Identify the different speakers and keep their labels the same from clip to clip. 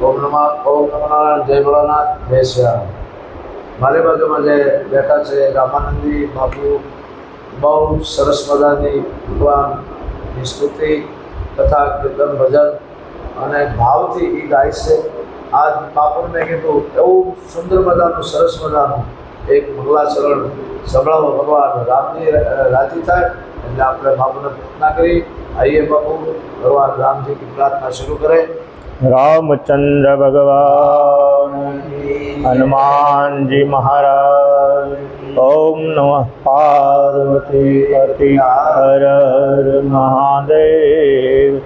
Speaker 1: ઓમ નમઃ નારાયણ, જય ભોળાનાથ, જય શ્યામ. મારી બાજુમાં જે બેઠા છે રામાનંદી બાપુ બહુ સરસ મજાની ભગવાનની સ્તુતિ તથા કીર્તન ભજન અને ભાવથી એ ગાય છે. આજ બાપુને મેં કીધું એવું સુંદર મજાનું સરસ મજાનું એક મંગલાચરણ સંભળાવો, ભગવાન રામજી રાજી થાય એટલે આપણે બાપુને પ્રાર્થના કરી. આઈએ બાપુ, ભગવાન રામજી की प्रार्थना शुरू करें.
Speaker 2: रामचंद्र भगवान, हनुमान जी महाराज, ओम नमः पार्वती पति हर हर महादेव.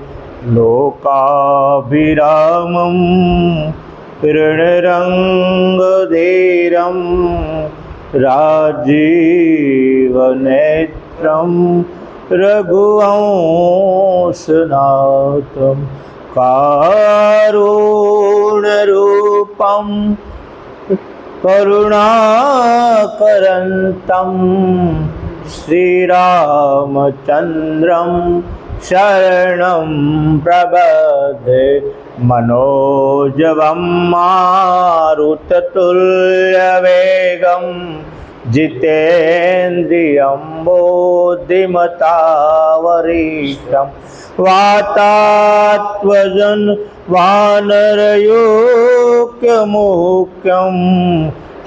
Speaker 2: लोकाभिरामं रणरंगधीरं राजीवनेत्रं रघुवंशनाथं कारुण्यरूपं करुणाकरन्तं श्रीरामचन्द्रं शरणं प्रपद्ये. मनोजवं मारुततुल्यवेगं जितेन्द्रियं बुद्धिमतावरिष्ठं वातात्मजं वानरयोग्यमुख्यं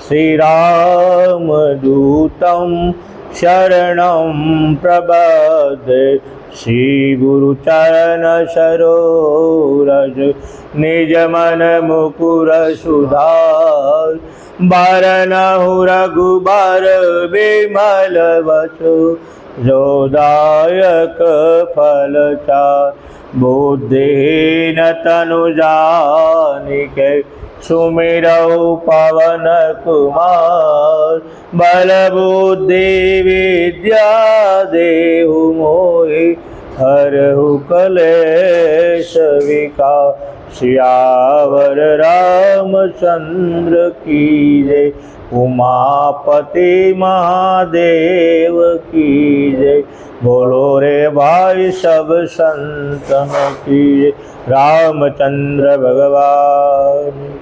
Speaker 2: श्रीरामदूतं शरणं प्रपद्ये. श्री गुरुचरण सरोज निज मन मुकुर सुधार. बरनहु रघुबर विमल वचो जोदायक फलचार. बुद्धिहीन तनु जानिके सुमिरौ पवन कुमार. बल बुद्धि विद्या देहु मोहि हरहु कलेश विकार. सियावर रामचंद्र की जय, उमापति महादेव की जय. बोलो रे भाई सब संतन की जय. रामचंद्र भगवान